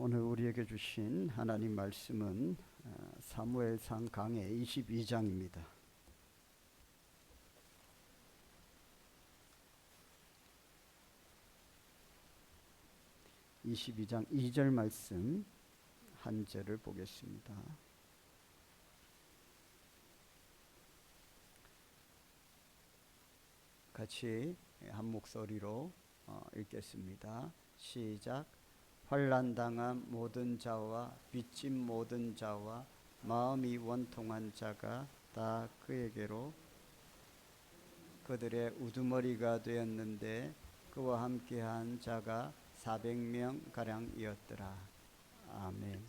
오늘 우리에게 주신 하나님 말씀은 사무엘상 강해 22장입니다. 22장 2절 말씀 한 절을 보겠습니다. 같이 한 목소리로 읽겠습니다. 시작. 환난당한 모든 자와 빚진 모든 자와 마음이 원통한 자가 다 그에게로 그들의 우두머리가 되었는데 그와 함께한 자가 400명 가량이었더라. 아멘.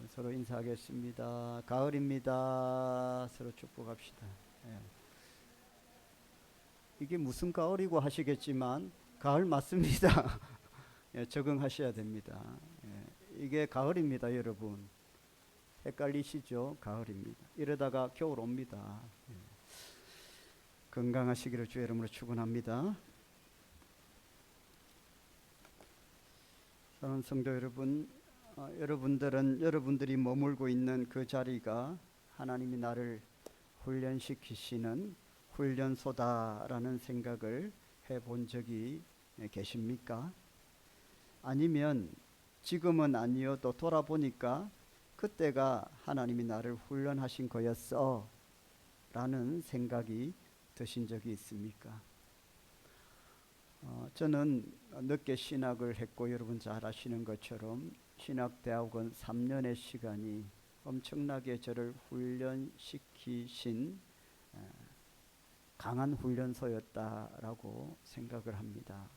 서로 인사하겠습니다. 가을입니다. 서로 축복합시다. 이게 무슨 가을이고 하시겠지만 가을 맞습니다. 적응하셔야 됩니다. 이게 가을입니다, 여러분. 헷갈리시죠? 가을입니다. 이러다가 겨울 옵니다. 건강하시기를 주의 이름으로 축원합니다. 사랑하는 성도 여러분, 여러분들이 머물고 있는 그 자리가 하나님이 나를 훈련시키시는 훈련소다라는 생각을 해본 적이 계십니까? 아니면 지금은 아니어도 돌아보니까 그때가 하나님이 나를 훈련하신 거였어 라는 생각이 드신 적이 있습니까? 저는 늦게 신학을 했고 여러분 잘 아시는 것처럼 신학대학원 3년의 시간이 엄청나게 저를 훈련시키신 강한 훈련소였다라고 생각을 합니다.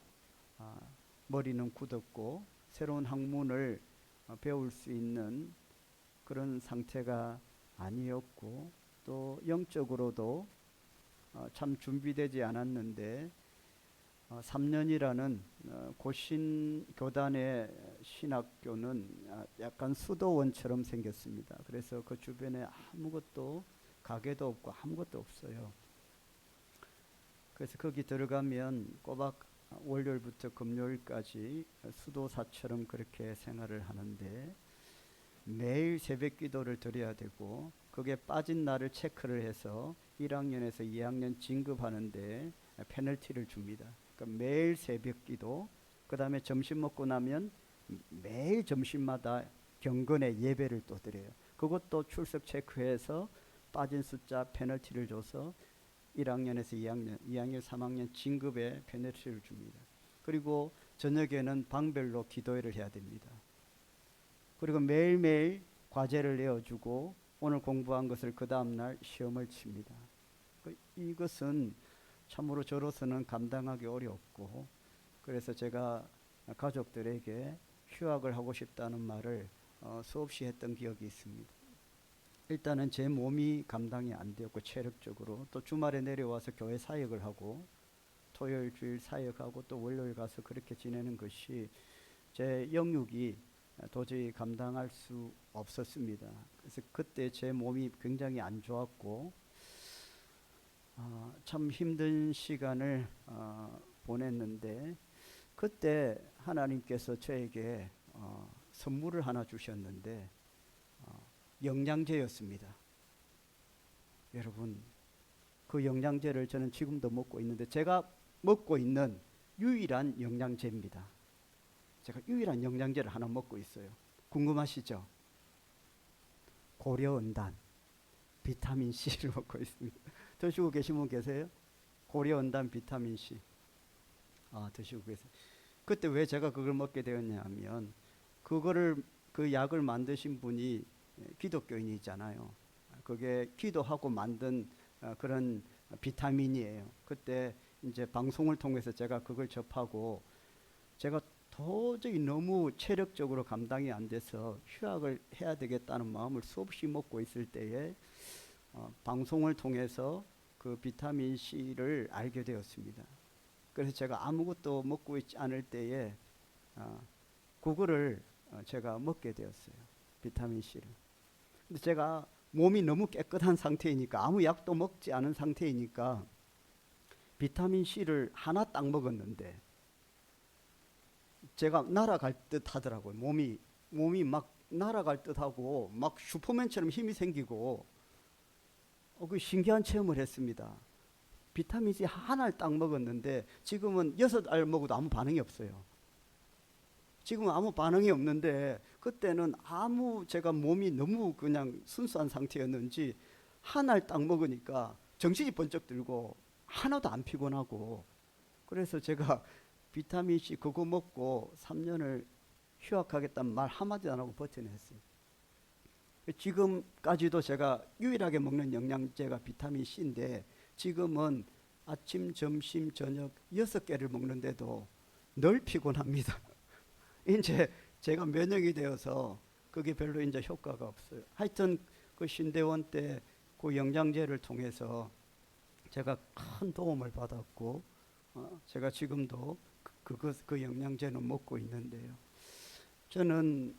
머리는 굳었고 새로운 학문을 배울 수 있는 그런 상태가 아니었고 또 영적으로도 참 준비되지 않았는데 3년이라는 고신교단의 신학교는 약간 수도원처럼 생겼습니다. 그래서 그 주변에 아무것도 가게도 없고 아무것도 없어요. 그래서 거기 들어가면 꼬박 월요일부터 금요일까지 수도사처럼 그렇게 생활을 하는데 매일 새벽 기도를 드려야 되고 거기에 빠진 날을 체크를 해서 1학년에서 2학년 진급하는데 페널티를 줍니다. 그러니까 매일 새벽 기도, 그 다음에 점심 먹고 나면 매일 점심마다 경건의 예배를 또 드려요. 그것도 출석 체크해서 빠진 숫자 페널티를 줘서 1학년에서 2학년, 3학년 진급에 페널티를 줍니다. 그리고 저녁에는 방별로 기도회를 해야 됩니다. 그리고 매일매일 과제를 내어주고 오늘 공부한 것을 그 다음날 시험을 칩니다. 이것은 참으로 저로서는 감당하기 어렵고 그래서 제가 가족들에게 휴학을 하고 싶다는 말을 수없이 했던 기억이 있습니다. 일단은 제 몸이 감당이 안 되었고 체력적으로 또 주말에 내려와서 교회 사역을 하고 토요일 주일 사역하고 또 월요일 가서 그렇게 지내는 것이 제 영육이 도저히 감당할 수 없었습니다. 그래서 그때 제 몸이 굉장히 안 좋았고 참 힘든 시간을 보냈는데 그때 하나님께서 저에게 선물을 하나 주셨는데 영양제였습니다. 여러분 그 영양제를 저는 지금도 먹고 있는데 제가 먹고 있는 유일한 영양제입니다. 제가 유일한 영양제를 하나 먹고 있어요. 궁금하시죠? 고려은단 비타민C를 먹고 있습니다. 드시고 계신 분 계세요? 고려은단 비타민C 드시고 계세요. 그때 왜 제가 그걸 먹게 되었냐면 그 약을 만드신 분이 기독교인이잖아요. 그게 기도하고 만든 그런 비타민이에요. 그때 이제 방송을 통해서 제가 그걸 접하고 제가 도저히 너무 체력적으로 감당이 안 돼서 휴학을 해야 되겠다는 마음을 수없이 먹고 있을 때에 방송을 통해서 그 비타민C를 알게 되었습니다. 그래서 제가 아무것도 먹고 있지 않을 때에 그거를 제가 먹게 되었어요. 비타민C를. 근데 제가 몸이 너무 깨끗한 상태이니까 아무 약도 먹지 않은 상태이니까 비타민C를 하나 딱 먹었는데 제가 날아갈 듯 하더라고요. 몸이 막 날아갈 듯 하고 막 슈퍼맨처럼 힘이 생기고 그 신기한 체험을 했습니다. 비타민 C 하나를 딱 먹었는데 지금은 6알 먹어도 아무 반응이 없어요. 지금은 아무 반응이 없는데 그때는 제가 몸이 너무 그냥 순수한 상태였는지 한 알 딱 먹으니까 정신이 번쩍 들고 하나도 안 피곤하고, 그래서 제가 비타민 C 그거 먹고 3년을 휴학하겠다는 말 한마디 안 하고 버텨냈어요. 지금까지도 제가 유일하게 먹는 영양제가 비타민 C인데 지금은 아침, 점심, 저녁 6개를 먹는데도 늘 피곤합니다. 이제 제가 면역이 되어서 그게 별로 이제 효과가 없어요. 하여튼 그 신대원 때 그 영양제를 통해서 제가 큰 도움을 받았고, 제가 지금도 그 영양제는 먹고 있는데요. 저는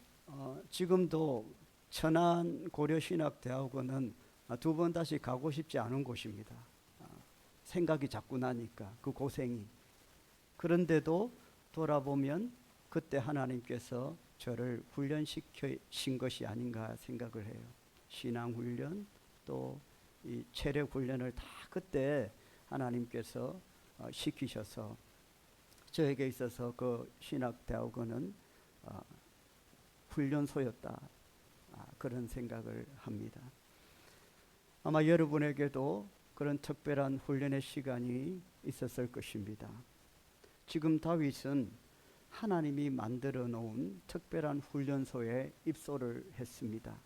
지금도 천안 고려신학대학원은 2번 다시 가고 싶지 않은 곳입니다. 생각이 자꾸 나니까 그 고생이. 그런데도 돌아보면 그때 하나님께서 저를 훈련시키신 것이 아닌가 생각을 해요. 신앙훈련 또 이 체력훈련을 다 그때 하나님께서 시키셔서 저에게 있어서 그 신학대학원은 훈련소였다, 그런 생각을 합니다. 아마 여러분에게도 그런 특별한 훈련의 시간이 있었을 것입니다. 지금 다윗은 하나님이 만들어 놓은 특별한 훈련소에 입소를 했습니다.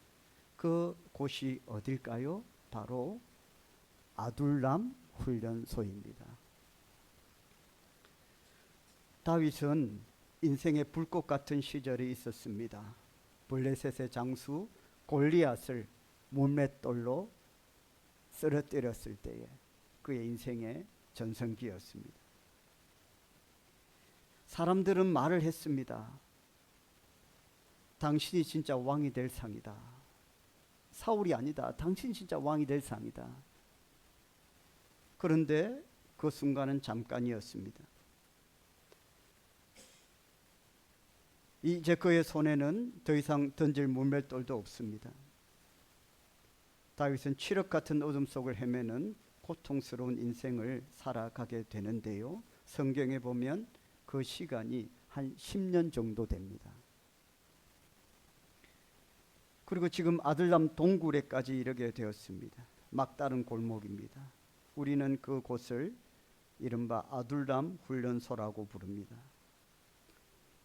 그 곳이 어딜까요? 바로 아둘람 훈련소입니다. 다윗은 인생의 불꽃 같은 시절이 있었습니다. 블레셋의 장수 골리앗을 문맷돌로 쓰러뜨렸을 때에 그의 인생의 전성기였습니다. 사람들은 말을 했습니다. 당신이 진짜 왕이 될 상이다. 사울이 아니다. 당신이 진짜 왕이 될 상이다. 그런데 그 순간은 잠깐이었습니다. 이제 그의 손에는 더 이상 던질 문맷돌도 없습니다. 다윗은 칠흑 같은 어둠 속을 헤매는 고통스러운 인생을 살아가게 되는데요. 성경에 보면 그 시간이 한 10년 정도 됩니다. 그리고 지금 아들람 동굴에까지 이르게 되었습니다. 막다른 골목입니다. 우리는 그곳을 이른바 아둘람 훈련소라고 부릅니다.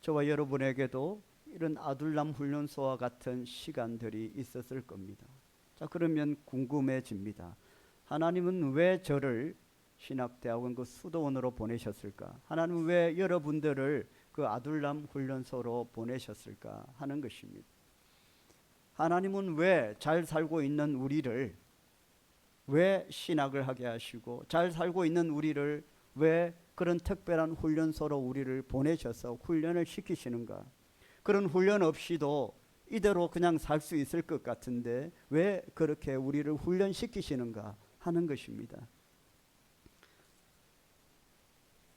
저와 여러분에게도 이런 아둘람 훈련소와 같은 시간들이 있었을 겁니다. 자, 그러면 궁금해집니다. 하나님은 왜 저를 신학대학원 그 수도원으로 보내셨을까? 하나님은 왜 여러분들을 그 아둘람 훈련소로 보내셨을까 하는 것입니다. 하나님은 왜 잘 살고 있는 우리를 왜 신학을 하게 하시고 잘 살고 있는 우리를 왜 그런 특별한 훈련소로 우리를 보내셔서 훈련을 시키시는가? 그런 훈련 없이도 이대로 그냥 살 수 있을 것 같은데 왜 그렇게 우리를 훈련시키시는가 하는 것입니다.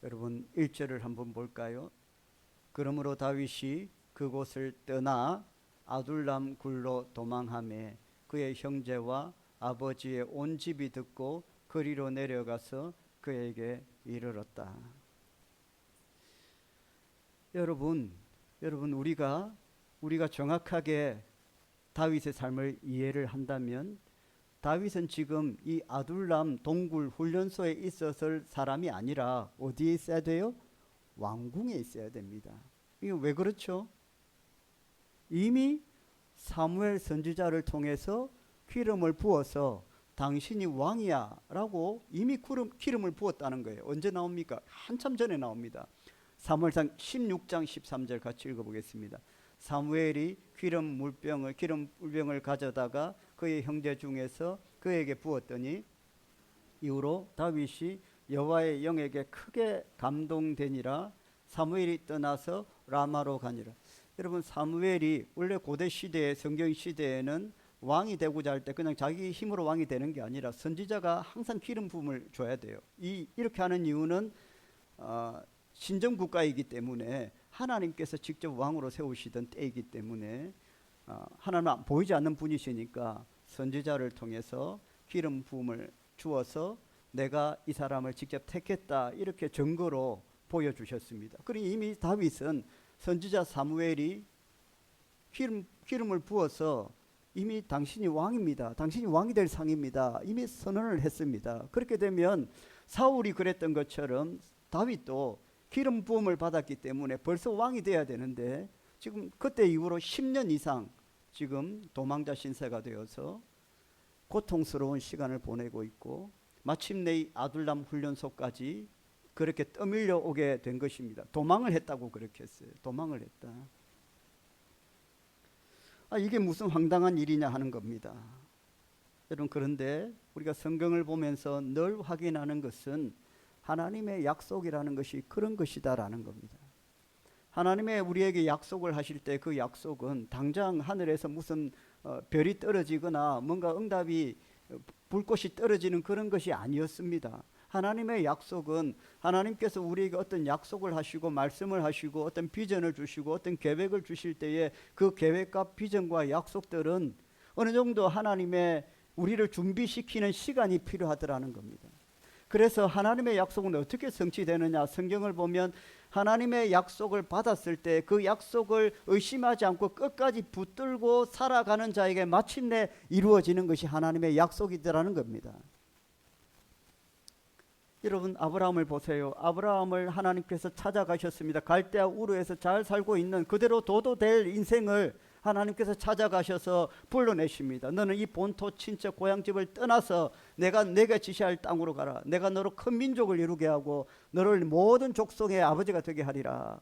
여러분 1절을 한번 볼까요? 그러므로 다윗이 그곳을 떠나 아둘람 굴로 도망하매 그의 형제와 아버지의 온 집이 듣고 그리로 내려가서 그에게 이르렀다. 여러분 우리가 정확하게 다윗의 삶을 이해를 한다면 다윗은 지금 이 아둘람 동굴 훈련소에 있었을 사람이 아니라 어디에 있어야 돼요? 왕궁에 있어야 됩니다. 이게 왜 그렇죠? 이미 사무엘 선지자를 통해서 기름을 부어서 당신이 왕이야 라고 이미 기름을 부었다는 거예요. 언제 나옵니까? 한참 전에 나옵니다. 사무엘상 16장 13절 같이 읽어보겠습니다. 사무엘이 기름 물병을 가져다가 그의 형제 중에서 그에게 부었더니 이후로 다윗이 여호와의 영에게 크게 감동되니라. 사무엘이 떠나서 라마로 가니라. 여러분 사무엘이 원래 고대 시대에 성경 시대에는 왕이 되고자 할 때 그냥 자기 힘으로 왕이 되는 게 아니라 선지자가 항상 기름 부음을 줘야 돼요. 이렇게 하는 이유는 신정 국가이기 때문에 하나님께서 직접 왕으로 세우시던 때이기 때문에 하나님은 보이지 않는 분이시니까 선지자를 통해서 기름 부음을 주어서 내가 이 사람을 직접 택했다 이렇게 증거로 보여주셨습니다. 그리고 이미 다윗은 선지자 사무엘이 기름을 부어서 이미 당신이 왕입니다. 당신이 왕이 될 상입니다. 이미 선언을 했습니다. 그렇게 되면 사울이 그랬던 것처럼 다윗도 기름 부음을 받았기 때문에 벌써 왕이 돼야 되는데 지금 그때 이후로 10년 이상 지금 도망자 신세가 되어서 고통스러운 시간을 보내고 있고 마침내 이 아둘람 훈련소까지 그렇게 떠밀려 오게 된 것입니다. 도망을 했다고 그렇게 했어요. 도망을 했다. 이게 무슨 황당한 일이냐 하는 겁니다. 여러분, 그런데 우리가 성경을 보면서 늘 확인하는 것은 하나님의 약속이라는 것이 그런 것이다라는 겁니다. 하나님의 우리에게 약속을 하실 때 그 약속은 당장 하늘에서 무슨 별이 떨어지거나 뭔가 응답이 불꽃이 떨어지는 그런 것이 아니었습니다. 하나님의 약속은 하나님께서 우리에게 어떤 약속을 하시고 말씀을 하시고 어떤 비전을 주시고 어떤 계획을 주실 때에 그 계획과 비전과 약속들은 어느 정도 하나님의 우리를 준비시키는 시간이 필요하더라는 겁니다. 그래서 하나님의 약속은 어떻게 성취되느냐, 성경을 보면 하나님의 약속을 받았을 때 그 약속을 의심하지 않고 끝까지 붙들고 살아가는 자에게 마침내 이루어지는 것이 하나님의 약속이더라는 겁니다. 여러분, 아브라함을 보세요. 아브라함을 하나님께서 찾아가셨습니다. 갈대아 우르에서 잘 살고 있는 그대로 둬도 될 인생을 하나님께서 찾아가셔서 불러내십니다. 너는 이 본토 친척 고향집을 떠나서 내가 내게 지시할 땅으로 가라. 내가 너로 큰 민족을 이루게 하고 너를 모든 족속의 아버지가 되게 하리라.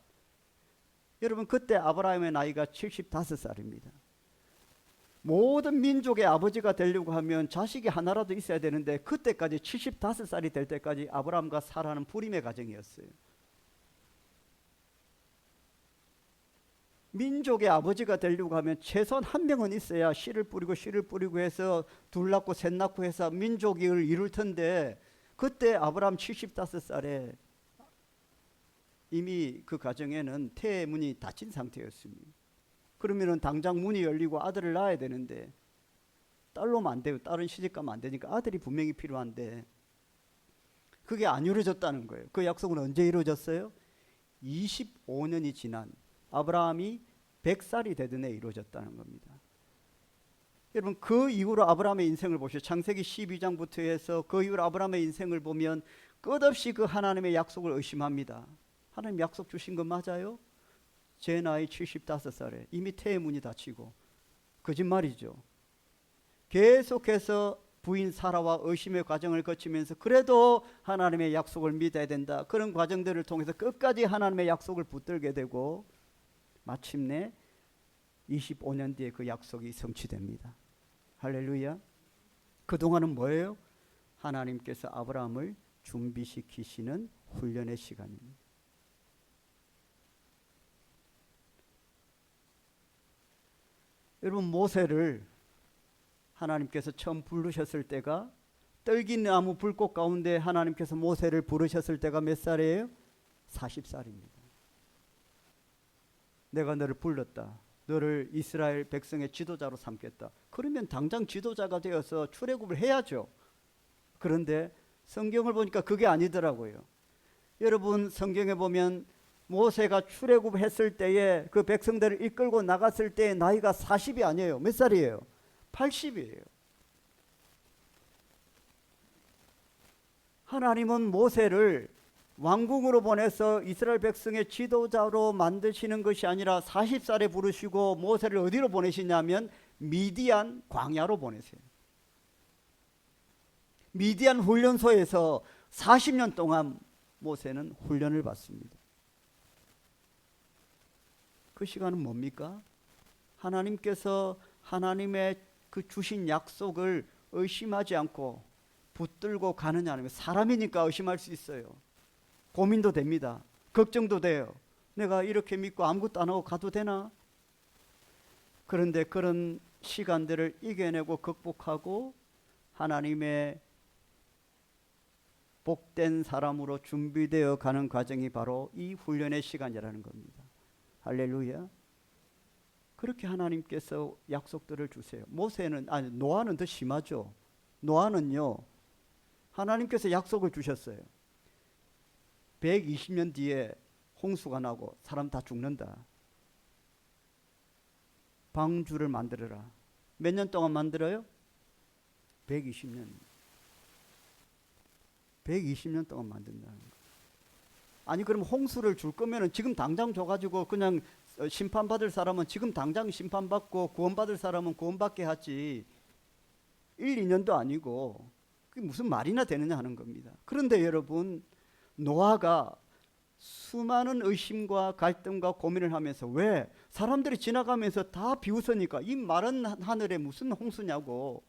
여러분, 그때 아브라함의 나이가 75살입니다. 모든 민족의 아버지가 되려고 하면 자식이 하나라도 있어야 되는데 그때까지 75살이 될 때까지 아브라함과 사라는 불임의 가정이었어요. 민족의 아버지가 되려고 하면 최소한 한 명은 있어야 씨를 뿌리고 해서 둘 낳고 셋 낳고 해서 민족을 이룰 텐데 그때 아브라함 75살에 이미 그 가정에는 태의 문이 닫힌 상태였습니다. 그러면은 당장 문이 열리고 아들을 낳아야 되는데 딸로만 안 돼요. 딸은 시집가면 안 되니까 아들이 분명히 필요한데 그게 안 이루어졌다는 거예요. 그 약속은 언제 이루어졌어요? 25년이 지난 아브라함이 100살이 되던 해 이루어졌다는 겁니다. 여러분, 그 이후로 아브라함의 인생을 보시죠. 창세기 12장부터 해서 그 이후로 아브라함의 인생을 보면 끝없이 그 하나님의 약속을 의심합니다. 하나님 약속 주신 거 맞아요? 제 나이 75살에 이미 태의 문이 닫히고 거짓말이죠. 계속해서 부인 사라와 의심의 과정을 거치면서 그래도 하나님의 약속을 믿어야 된다. 그런 과정들을 통해서 끝까지 하나님의 약속을 붙들게 되고 마침내 25년 뒤에 그 약속이 성취됩니다. 할렐루야. 그동안은 뭐예요? 하나님께서 아브라함을 준비시키시는 훈련의 시간입니다. 여러분, 모세를 하나님께서 처음 부르셨을 때가 떨기나무 불꽃 가운데 하나님께서 모세를 부르셨을 때가 몇 살이에요? 40살입니다. 내가 너를 불렀다. 너를 이스라엘 백성의 지도자로 삼겠다. 그러면 당장 지도자가 되어서 출애굽을 해야죠. 그런데 성경을 보니까 그게 아니더라고요. 여러분, 성경에 보면 모세가 출애굽했을 때에 그 백성들을 이끌고 나갔을 때의 나이가 40이 아니에요. 몇 살이에요? 80이에요. 하나님은 모세를 왕궁으로 보내서 이스라엘 백성의 지도자로 만드시는 것이 아니라 40살에 부르시고 모세를 어디로 보내시냐면 미디안 광야로 보내세요. 미디안 훈련소에서 40년 동안 모세는 훈련을 받습니다. 그 시간은 뭡니까? 하나님께서 하나님의 그 주신 약속을 의심하지 않고 붙들고 가느냐 하는 거. 사람이니까 의심할 수 있어요. 고민도 됩니다. 걱정도 돼요. 내가 이렇게 믿고 아무것도 안 하고 가도 되나? 그런데 그런 시간들을 이겨내고 극복하고 하나님의 복된 사람으로 준비되어 가는 과정이 바로 이 훈련의 시간이라는 겁니다. 할렐루야. 그렇게 하나님께서 약속들을 주세요. 노아는 더 심하죠. 노아는요, 하나님께서 약속을 주셨어요. 120년 뒤에 홍수가 나고 사람 다 죽는다. 방주를 만들어라. 몇 년 동안 만들어요? 120년. 120년 동안 만든다는 거. 아니 그럼 홍수를 줄 거면은 지금 당장 줘가지고 그냥 심판받을 사람은 지금 당장 심판받고 구원받을 사람은 구원받게 하지 1, 2년도 아니고 그게 무슨 말이나 되느냐 하는 겁니다. 그런데 여러분, 노아가 수많은 의심과 갈등과 고민을 하면서, 왜? 사람들이 지나가면서 다 비웃으니까 이 마른 하늘에 무슨 홍수냐고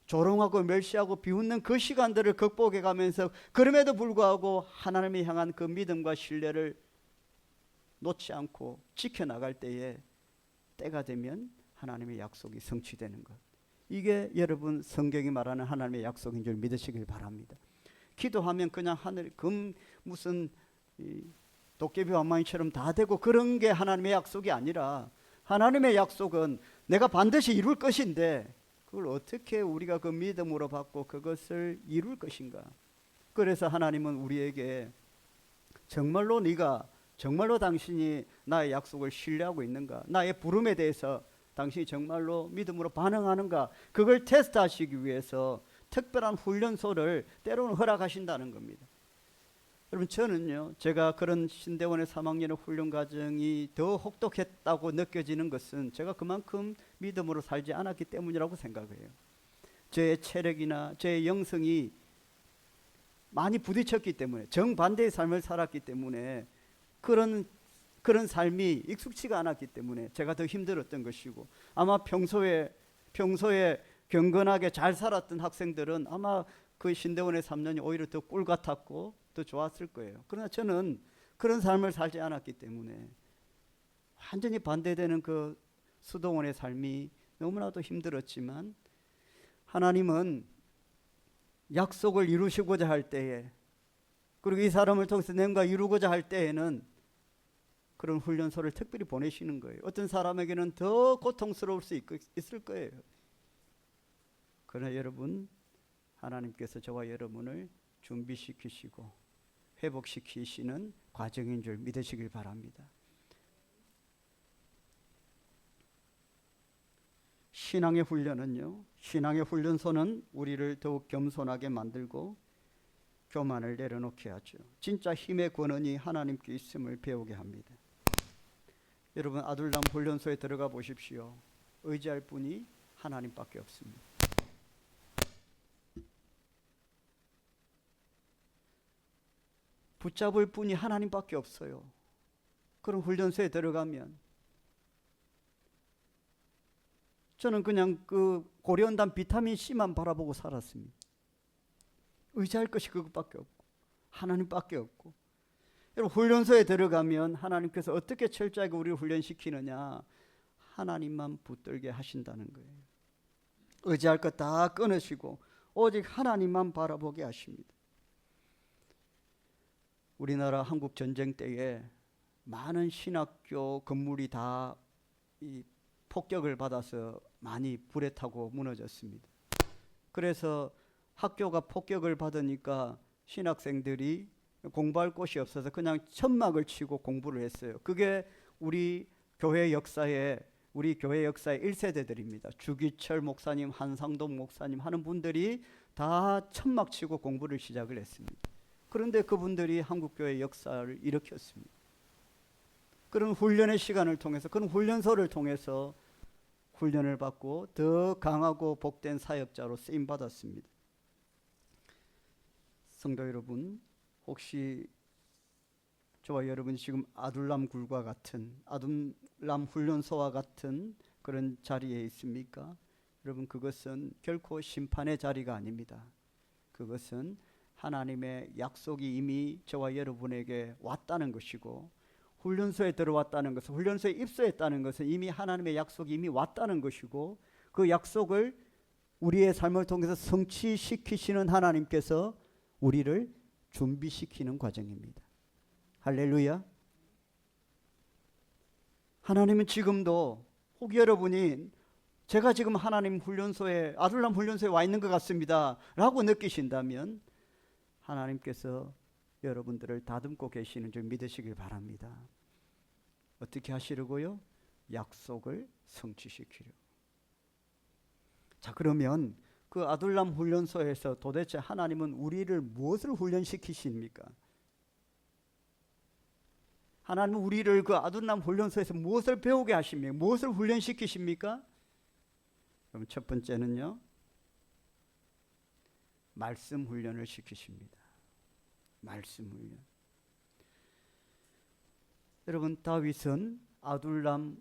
조롱하고 멸시하고 비웃는 그 시간들을 극복해 가면서, 그럼에도 불구하고 하나님을 향한 그 믿음과 신뢰를 놓지 않고 지켜나갈 때에 때가 되면 하나님의 약속이 성취되는 것. 이게 여러분 성경이 말하는 하나님의 약속인 줄 믿으시길 바랍니다. 기도하면 그냥 하늘 무슨 도깨비 왕망이처럼 다 되고 그런 게 하나님의 약속이 아니라, 하나님의 약속은 내가 반드시 이룰 것인데 그걸 어떻게 우리가 그 믿음으로 받고 그것을 이룰 것인가. 그래서 하나님은 우리에게 정말로 당신이 나의 약속을 신뢰하고 있는가, 나의 부름에 대해서 당신이 정말로 믿음으로 반응하는가, 그걸 테스트하시기 위해서 특별한 훈련소를 때로는 허락하신다는 겁니다. 여러분, 저는요, 제가 그런 신대원의 3학년의 훈련 과정이 더 혹독했다고 느껴지는 것은 제가 그만큼 믿음으로 살지 않았기 때문이라고 생각해요. 저의 체력이나 저의 영성이 많이 부딪혔기 때문에, 정반대의 삶을 살았기 때문에, 그런 삶이 익숙치가 않았기 때문에 제가 더 힘들었던 것이고, 아마 평소에 경건하게 잘 살았던 학생들은 아마 그 신대원의 3년이 오히려 더 꿀 같았고 더 좋았을 거예요. 그러나 저는 그런 삶을 살지 않았기 때문에 완전히 반대되는 그 수동원의 삶이 너무나도 힘들었지만, 하나님은 약속을 이루시고자 할 때에, 그리고 이 사람을 통해서 뭔가 이루고자 할 때에는 그런 훈련소를 특별히 보내시는 거예요. 어떤 사람에게는 더 고통스러울 수 있을 거예요. 그러나 여러분, 하나님께서 저와 여러분을 준비시키시고 회복시키시는 과정인 줄 믿으시길 바랍니다. 신앙의 훈련은요, 신앙의 훈련소는 우리를 더욱 겸손하게 만들고 교만을 내려놓게 하죠. 진짜 힘의 근원이 하나님께 있음을 배우게 합니다. 여러분, 아둘람 훈련소에 들어가 보십시오. 의지할 분이 하나님밖에 없습니다. 붙잡을 분이 하나님밖에 없어요. 그런 훈련소에 들어가면 저는 그냥 그 고려온단 비타민 C만 바라보고 살았습니다. 의지할 것이 그것밖에 없고 하나님밖에 없고. 여러분, 훈련소에 들어가면 하나님께서 어떻게 철저하게 우리를 훈련시키느냐, 하나님만 붙들게 하신다는 거예요. 의지할 것 다 끊으시고 오직 하나님만 바라보게 하십니다. 우리나라 한국 전쟁 때에 많은 신학교 건물이 다 이 폭격을 받아서 많이 불에 타고 무너졌습니다. 그래서 학교가 폭격을 받으니까 신학생들이 공부할 곳이 없어서 그냥 천막을 치고 공부를 했어요. 그게 우리 교회 역사의 1세대들입니다. 주기철 목사님, 한상동 목사님 하는 분들이 다 천막 치고 공부를 시작을 했습니다. 그런데 그분들이 한국교회 역사를 일으켰습니다. 그런 훈련의 시간을 통해서, 그런 훈련소를 통해서 훈련을 받고 더 강하고 복된 사역자로 쓰임 받았습니다. 성도 여러분, 혹시 저와 여러분이 지금 아둘람 굴과 같은, 아둘람 훈련소와 같은 그런 자리에 있습니까? 여러분, 그것은 결코 심판의 자리가 아닙니다. 그것은 하나님의 약속이 이미 저와 여러분에게 왔다는 것이고, 훈련소에 들어왔다는 것은, 훈련소에 입소했다는 것은 이미 하나님의 약속이 이미 왔다는 것이고, 그 약속을 우리의 삶을 통해서 성취시키시는 하나님께서 우리를 준비시키는 과정입니다. 할렐루야. 하나님은 지금도 혹 여러분이 제가 지금 하나님 훈련소에 아둘람 훈련소에 와 있는 것 같습니다 라고 느끼신다면 하나님께서 여러분들을 다듬고 계시는 줄 믿으시길 바랍니다. 어떻게 하시려고요? 약속을 성취시키려. 자, 그러면 그 아둘람 훈련소에서 도대체 하나님은 우리를 무엇을 훈련시키십니까? 하나님은 우리를 그 아둘람 훈련소에서 무엇을 배우게 하십니까? 무엇을 훈련시키십니까? 그럼 첫 번째는요, 말씀 훈련을 시키십니다. 말씀 훈련. 여러분, 다윗은 아둘람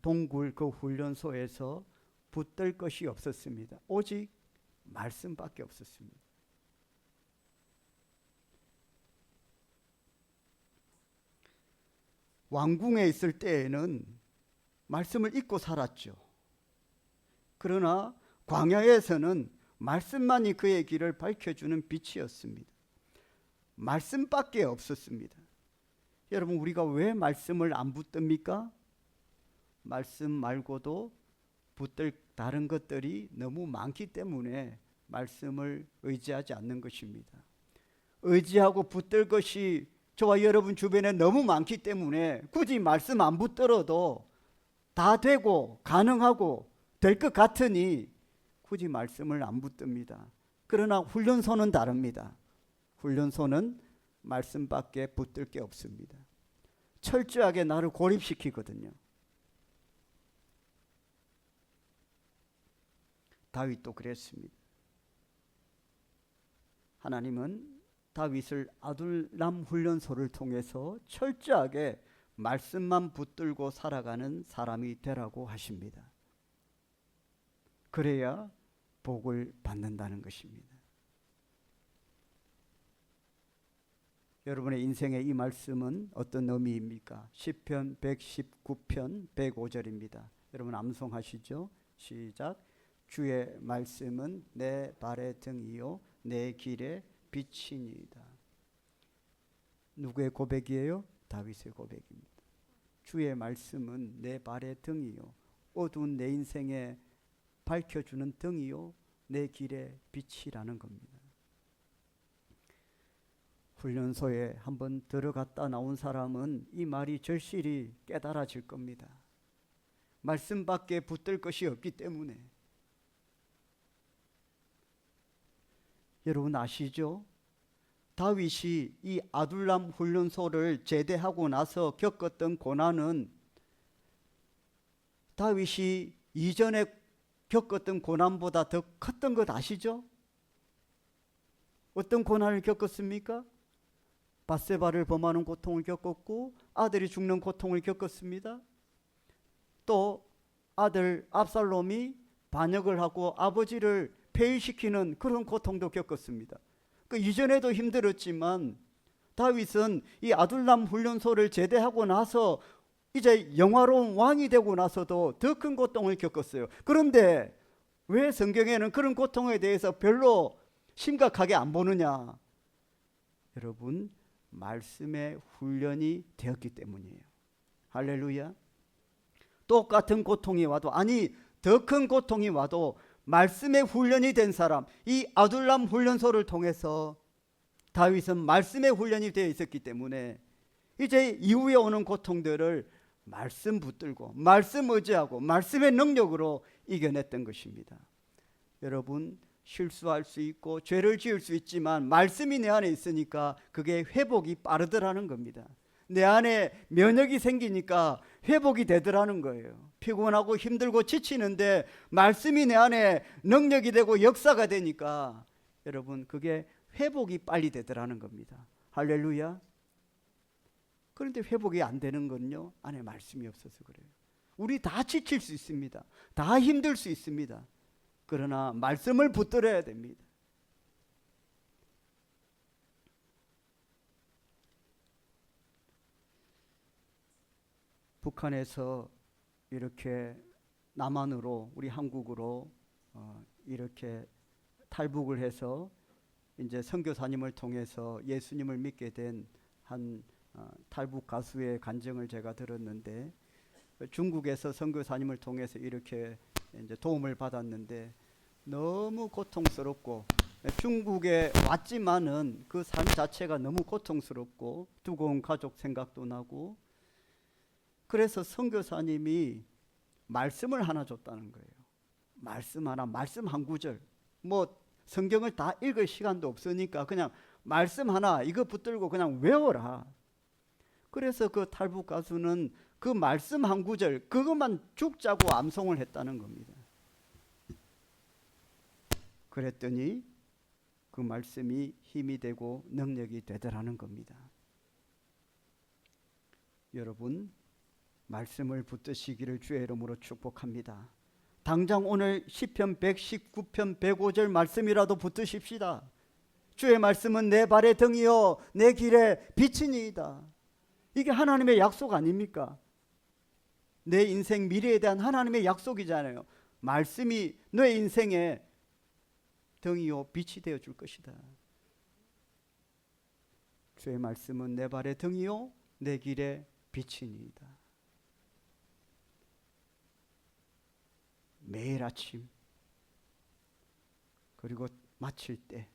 동굴 그 훈련소에서 붙들 것이 없었습니다. 오직 말씀밖에 없었습니다. 왕궁에 있을 때에는 말씀을 잊고 살았죠. 그러나 광야에서는 말씀만이 그의 길을 밝혀주는 빛이었습니다. 말씀밖에 없었습니다. 여러분, 우리가 왜 말씀을 안 붙듭니까? 말씀 말고도 붙들 다른 것들이 너무 많기 때문에 말씀을 의지하지 않는 것입니다. 의지하고 붙들 것이 저와 여러분 주변에 너무 많기 때문에 굳이 말씀 안 붙들어도 다 되고 가능하고 될 것 같으니 굳이 말씀을 안 붙듭니다. 그러나 훈련소는 다릅니다. 훈련소는 말씀밖에 붙들 게 없습니다. 철저하게 나를 고립시키거든요. 다윗도 그랬습니다. 하나님은 다윗을 아둘람 훈련소를 통해서 철저하게 말씀만 붙들고 살아가는 사람이 되라고 하십니다. 그래야 복을 받는다는 것입니다. 여러분의 인생의 이 말씀은 어떤 의미입니까? 시편 119편 105절입니다. 여러분 암송하시죠? 시작. 주의 말씀은 내 발의 등이요 내 길의 빛이니이다. 누구의 고백이에요? 다윗의 고백입니다. 주의 말씀은 내 발의 등이요 어두운 내 인생에 밝혀주는 등이요 내 길의 빛이라는 겁니다. 훈련소에 한번 들어갔다 나온 사람은 이 말이 절실히 깨달아질 겁니다. 말씀밖에 붙들 것이 없기 때문에. 여러분 아시죠? 다윗이 이 아둘람 훈련소를 제대하고 나서 겪었던 고난은 다윗이 이전에 겪었던 고난보다 더 컸던 것 아시죠? 어떤 고난을 겪었습니까? 밧세바를 범하는 고통을 겪었고 아들이 죽는 고통을 겪었습니다. 또 아들 압살롬이 반역을 하고 아버지를 폐위시키는 그런 고통도 겪었습니다. 그 이전에도 힘들었지만 다윗은 이 아둘람 훈련소를 제대하고 나서 이제 영화로운 왕이 되고 나서도 더 큰 고통을 겪었어요. 그런데 왜 성경에는 그런 고통에 대해서 별로 심각하게 안 보느냐? 여러분, 말씀의 훈련이 되었기 때문이에요. 할렐루야. 똑같은 고통이 와도, 아니 더 큰 고통이 와도 말씀의 훈련이 된 사람, 이 아둘람 훈련소를 통해서 다윗은 말씀의 훈련이 되어 있었기 때문에 이제 이후에 오는 고통들을 말씀 붙들고 말씀 의지하고 말씀의 능력으로 이겨냈던 것입니다. 여러분, 실수할 수 있고 죄를 지을 수 있지만 말씀이 내 안에 있으니까 그게 회복이 빠르더라는 겁니다. 내 안에 면역이 생기니까 회복이 되더라는 거예요. 피곤하고 힘들고 지치는데 말씀이 내 안에 능력이 되고 역사가 되니까 여러분 그게 회복이 빨리 되더라는 겁니다. 할렐루야. 그런데 회복이 안 되는 건요, 안에 말씀이 없어서 그래요. 우리 다 지칠 수 있습니다. 다 힘들 수 있습니다. 그러나 말씀을 붙들어야 됩니다. 북한에서 이렇게 남한으로, 우리 한국으로 이렇게 탈북을 해서 이제 선교사님을 통해서 예수님을 믿게 된 한 탈북 가수의 간증을 제가 들었는데, 중국에서 선교사님을 통해서 이렇게 이제 도움을 받았는데 너무 고통스럽고 중국에 왔지만은 그 삶 자체가 너무 고통스럽고 두고 온 가족 생각도 나고 그래서 선교사님이 말씀을 하나 줬다는 거예요. 말씀 하나, 말씀 한 구절. 뭐 성경을 다 읽을 시간도 없으니까 그냥 말씀 하나 이거 붙들고 그냥 외워라. 그래서 그 탈북 가수는 그 말씀 한 구절 그것만 죽자고 암송을 했다는 겁니다. 그랬더니 그 말씀이 힘이 되고 능력이 되더라는 겁니다. 여러분 말씀을 붙드시기를 주의 이름으로 축복합니다. 당장 오늘 시편 119편 105절 말씀이라도 붙드십시다. 주의 말씀은 내 발의 등이요 내 길의 빛이니이다. 이게 하나님의 약속 아닙니까? 내 인생 미래에 대한 하나님의 약속이잖아요. 말씀이 내 인생의 등이요 빛이 되어 줄 것이다. 주의 말씀은 내 발의 등이요 내 길의 빛이니이다. 매일 아침 그리고 마칠 때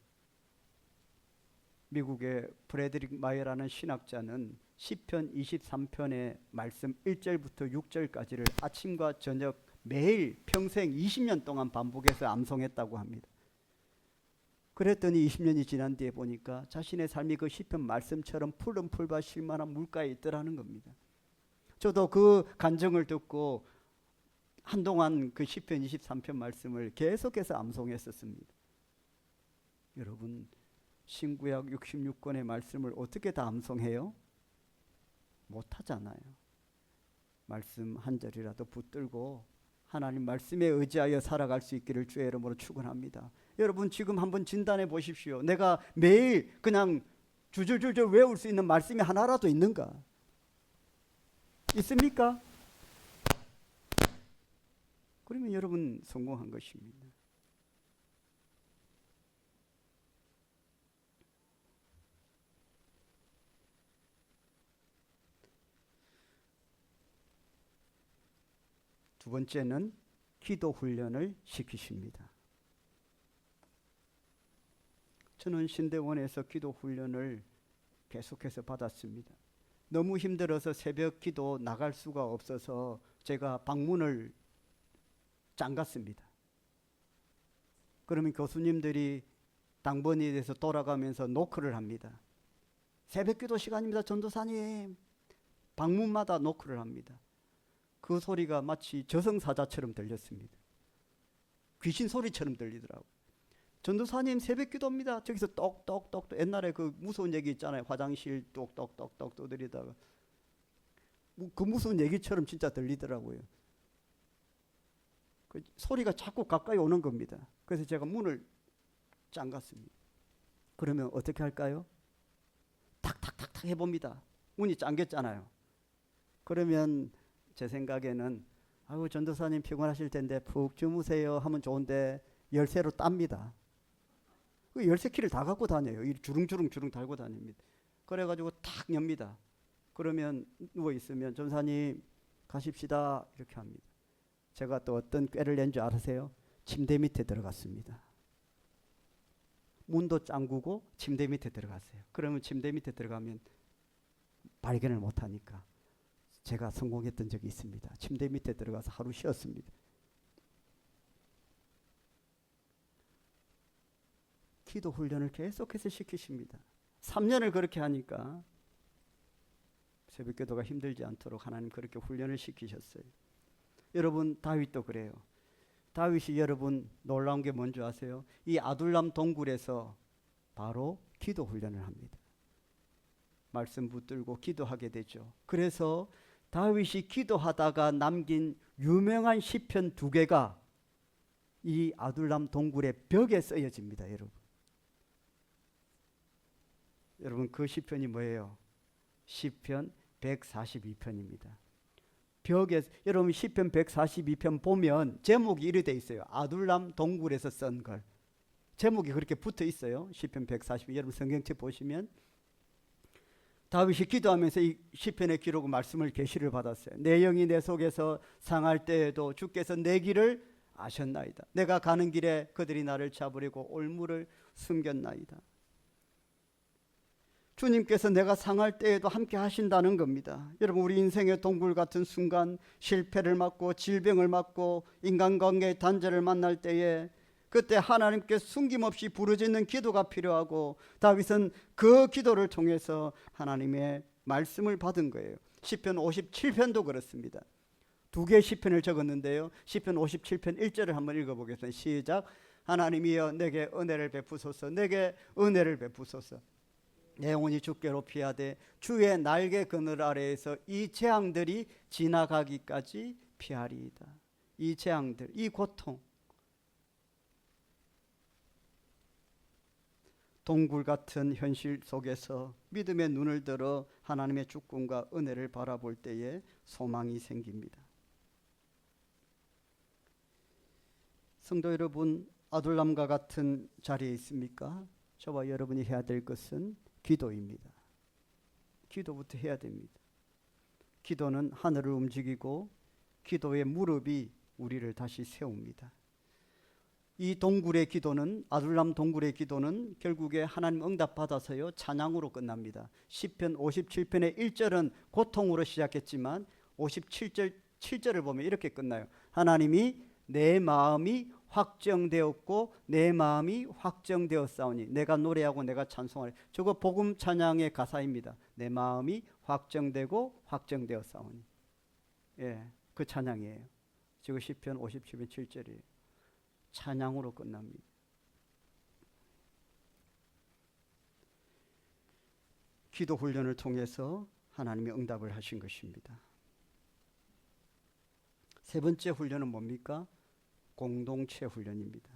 미국의 프레드릭 마이어라는 신학자는 시편 23편의 말씀 1절부터 6절까지를 아침과 저녁 매일 평생 20년 동안 반복해서 암송했다고 합니다. 그랬더니 20년이 지난 뒤에 보니까 자신의 삶이 그 시편 말씀처럼 푸른 풀밭 쉴만한 물가에 있더라는 겁니다. 저도 그 간증을 듣고 한동안 그 시편 23편 말씀을 계속해서 암송했었습니다. 여러분 신구약 66권의 말씀을 어떻게 다 암송해요? 못하잖아요. 말씀 한 절이라도 붙들고 하나님 말씀에 의지하여 살아갈 수 있기를 주의 이름으로 축원합니다. 여러분 지금 한번 진단해 보십시오. 내가 매일 그냥 줄줄줄줄 외울 수 있는 말씀이 하나라도 있는가? 있습니까? 그러면 여러분 성공한 것입니다. 두 번째는 기도 훈련을 시키십니다. 저는 신대원에서 기도 훈련을 계속해서 받았습니다. 너무 힘들어서 새벽 기도 나갈 수가 없어서 제가 방문을 잠갔습니다. 그러면 교수님들이 당번에 대해서 돌아가면서 노크를 합니다. 새벽 기도 시간입니다. 전도사님. 방문마다 노크를 합니다. 그 소리가 마치 저승사자처럼 들렸습니다. 귀신 소리처럼 들리더라고요. 전도사님 새벽 기도입니다. 저기서 똑똑똑 옛날에 그 무서운 얘기 있잖아요. 화장실 똑똑똑똑 두드리다가 그 무서운 얘기처럼 진짜 들리더라고요. 그 소리가 자꾸 가까이 오는 겁니다. 그래서 제가 문을 잠갔습니다. 그러면 어떻게 할까요? 탁탁탁탁 해봅니다. 문이 잠겼잖아요. 그러면 제 생각에는 아이고 전도사님 피곤하실 텐데 푹 주무세요 하면 좋은데 열쇠로 땁니다. 그 열쇠 키를 다 갖고 다녀요. 주릉주릉 달고 다닙니다. 그래가지고 탁 엽니다. 그러면 누워 있으면 전도사님 가십시다 이렇게 합니다. 제가 또 어떤 꾀를 낸 줄 아세요? 침대 밑에 들어갔습니다. 문도 잠그고 침대 밑에 들어갔어요. 그러면 침대 밑에 들어가면 발견을 못하니까 제가 성공했던 적이 있습니다. 침대 밑에 들어가서 하루 쉬었습니다. 기도 훈련을 계속해서 시키십니다. 3년을 그렇게 하니까 새벽 기도가 힘들지 않도록 하나님 그렇게 훈련을 시키셨어요. 여러분 다윗도 그래요. 다윗이 여러분 놀라운 게 뭔지 아세요? 이 아둘람 동굴에서 바로 기도 훈련을 합니다. 말씀 붙들고 기도하게 되죠. 그래서 다윗이 기도하다가 남긴 유명한 시편 2개가 이 아둘람 동굴의 벽에 쓰여집니다. 여러분 그 시편이 뭐예요? 시편 142편입니다. 벽에 여러분 시편 142편 보면 제목이 이렇게 돼 있어요. 아둘람 동굴에서 쓴 걸. 제목이 그렇게 붙어 있어요. 시편 142. 여러분 성경책 보시면 다윗이 기도하면서 이 시편의 기록을 말씀을 계시를 받았어요. 내 영이 내 속에서 상할 때에도 주께서 내 길을 아셨나이다. 내가 가는 길에 그들이 나를 잡으려고 올무를 숨겼나이다. 주님께서 내가 상할 때에도 함께 하신다는 겁니다. 여러분, 우리 인생의 동굴 같은 순간, 실패를 맞고 질병을 맞고 인간관계의 단절을 만날 때에 그때 하나님께 숨김없이 부르짖는 기도가 필요하고, 다윗은 그 기도를 통해서 하나님의 말씀을 받은 거예요. 시편 57편도 그렇습니다. 두 개의 시편을 적었는데요, 시편 57편 1절을 한번 읽어보겠습니다. 시작. 하나님이여 내게 은혜를 베푸소서. 내게 은혜를 베푸소서. 내 영혼이 주께로 피하되 주의 날개 그늘 아래에서 이 재앙들이 지나가기까지 피하리이다. 이 재앙들, 이 고통, 동굴 같은 현실 속에서 믿음의 눈을 들어 하나님의 주권과 은혜를 바라볼 때에 소망이 생깁니다. 성도 여러분, 아둘람과 같은 자리에 있습니까? 저와 여러분이 해야 될 것은 기도입니다. 기도부터 해야 됩니다. 기도는 하늘을 움직이고 기도의 무릎이 우리를 다시 세웁니다. 이 동굴의 기도는, 아둘람 동굴의 기도는 결국에 하나님 응답받아서요 찬양으로 끝납니다. 시편 57편의 1절은 고통으로 시작했지만 57절 7절을 보면 이렇게 끝나요. 하나님이 내 마음이 확정되었고 내 마음이 확정되었사오니 내가 노래하고 내가 찬송하리. 저거 복음 찬양의 가사입니다. 내 마음이 확정되고 확정되었사오니. 예, 그 찬양이에요. 저거 시편 57편 7절이에요. 찬양으로 끝납니다. 기도 훈련을 통해서 하나님이 응답을 하신 것입니다. 세 번째 훈련은 뭡니까? 공동체 훈련입니다.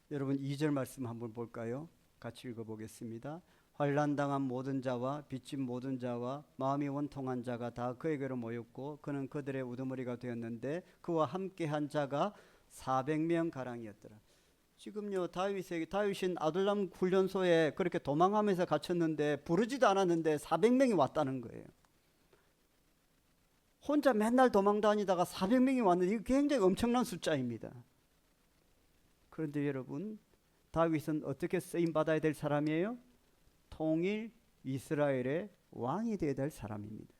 여러분 2절 말씀 한번 볼까요? 같이 읽어보겠습니다. 환난당한 모든 자와 빚진 모든 자와 마음이 원통한 자가 다 그에게로 모였고 그는 그들의 우두머리가 되었는데 그와 함께한 자가 400명 가량이었더라. 지금요 다윗인 아둘람 훈련소에 그렇게 도망하면서 갇혔는데 부르지도 않았는데 400명이 왔다는 거예요. 혼자 맨날 도망 다니다가 400명이 왔는데 이거 굉장히 엄청난 숫자입니다. 그런데 여러분, 다윗은 어떻게 쓰임 받아야 될 사람이에요? 통일 이스라엘의 왕이 되어야 될 사람입니다.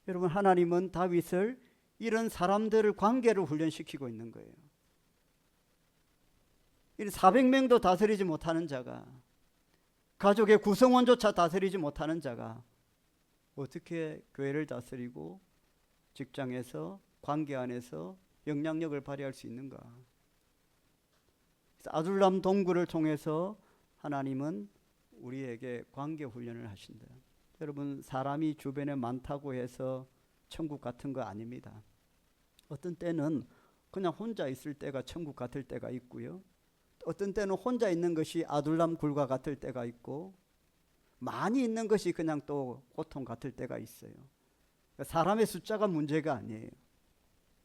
여러분, 하나님은 다윗을 이런 사람들을 관계를 훈련시키고 있는 거예요. 400명도 다스리지 못하는 자가, 가족의 구성원조차 다스리지 못하는 자가 어떻게 교회를 다스리고 직장에서 관계 안에서 영향력을 발휘할 수 있는가? 아둘람 동굴을 통해서 하나님은 우리에게 관계 훈련을 하신다. 여러분, 사람이 주변에 많다고 해서 천국 같은 거 아닙니다. 어떤 때는 그냥 혼자 있을 때가 천국 같을 때가 있고요. 어떤 때는 혼자 있는 것이 아둘람 굴과 같을 때가 있고, 많이 있는 것이 그냥 또 고통 같을 때가 있어요. 사람의 숫자가 문제가 아니에요.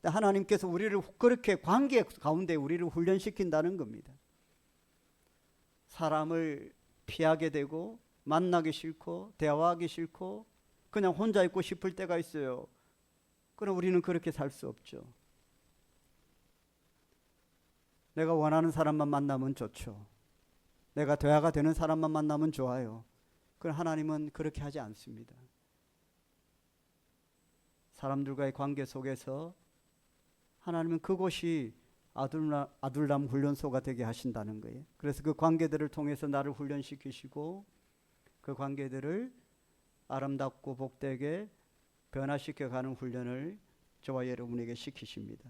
하나님께서 우리를 그렇게 관계 가운데 우리를 훈련시킨다는 겁니다. 사람을 피하게 되고 만나기 싫고 대화하기 싫고 그냥 혼자 있고 싶을 때가 있어요. 그럼 우리는 그렇게 살 수 없죠. 내가 원하는 사람만 만나면 좋죠. 내가 대화가 되는 사람만 만나면 좋아요. 그럼 하나님은 그렇게 하지 않습니다. 사람들과의 관계 속에서 하나님은 그곳이 아둘람 훈련소가 되게 하신다는 거예요. 그래서 그 관계들을 통해서 나를 훈련시키시고 그 관계들을 아름답고 복되게 변화시켜가는 훈련을 저와 여러분에게 시키십니다.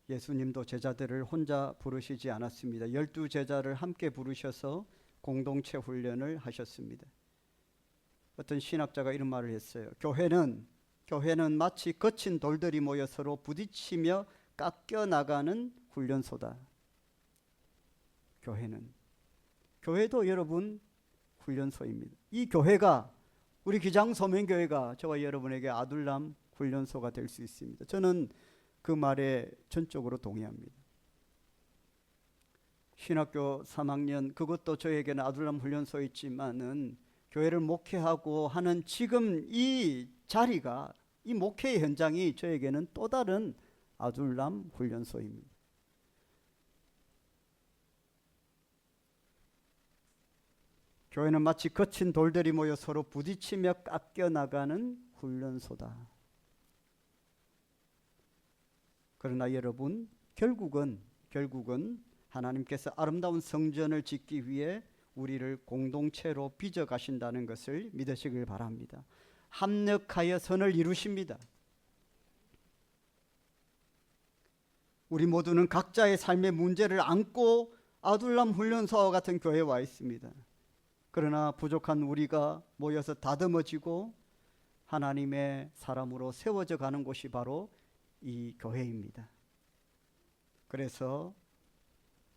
예수님도 제자들을 혼자 부르시지 않았습니다. 12제자를 함께 부르셔서 공동체 훈련을 하셨습니다. 어떤 신학자가 이런 말을 했어요. 교회는 마치 거친 돌들이 모여 서로 부딪히며 깎여 나가는 훈련소다. 교회도 여러분 훈련소입니다. 이 교회가, 우리 기장 소명교회가 저와 여러분에게 아둘람 훈련소가 될 수 있습니다. 저는 그 말에 전적으로 동의합니다. 신학교 3학년 그것도 저에게는 아둘람 훈련소였지만은 교회를 목회하고 하는 지금 이 자리가 이 목회의 현장이 저에게는 또 다른 아둘람 훈련소입니다. 교회는 마치 거친 돌들이 모여 서로 부딪히며 깎여 나가는 훈련소다. 그러나 여러분, 결국은 하나님께서 아름다운 성전을 짓기 위해 우리를 공동체로 빚어 가신다는 것을 믿으시길 바랍니다. 합력하여 선을 이루십니다. 우리 모두는 각자의 삶의 문제를 안고 아둘람 훈련소와 같은 교회에 와 있습니다. 그러나 부족한 우리가 모여서 다듬어지고 하나님의 사람으로 세워져 가는 곳이 바로 이 교회입니다. 그래서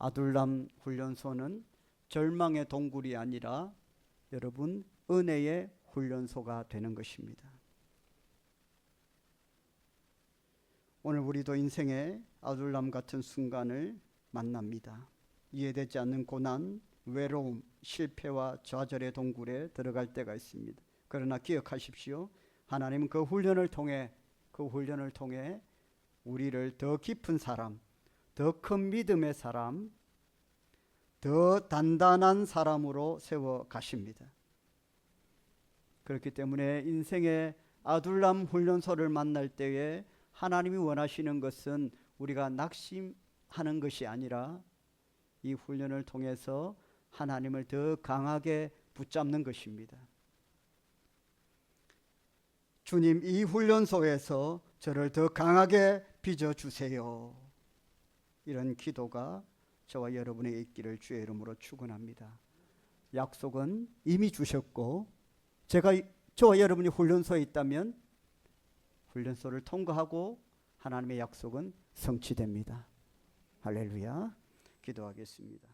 아둘람 훈련소는 절망의 동굴이 아니라 여러분 은혜의 훈련소가 되는 것입니다. 오늘 우리도 인생의 아둘람 같은 순간을 만납니다. 이해되지 않는 고난, 외로움, 실패와 좌절의 동굴에 들어갈 때가 있습니다. 그러나 기억하십시오. 하나님은 그 훈련을 통해 우리를 더 깊은 사람, 더 큰 믿음의 사람, 더 단단한 사람으로 세워 가십니다. 그렇기 때문에 인생의 아둘람 훈련소를 만날 때에 하나님이 원하시는 것은 우리가 낙심하는 것이 아니라 이 훈련을 통해서 하나님을 더 강하게 붙잡는 것입니다. 주님, 이 훈련소에서 저를 더 강하게 빚어주세요. 이런 기도가 저와 여러분의 있기를 주의 이름으로 축원합니다. 약속은 이미 주셨고 저와 여러분이 훈련소에 있다면 훈련소를 통과하고 하나님의 약속은 성취됩니다. 할렐루야. 기도하겠습니다.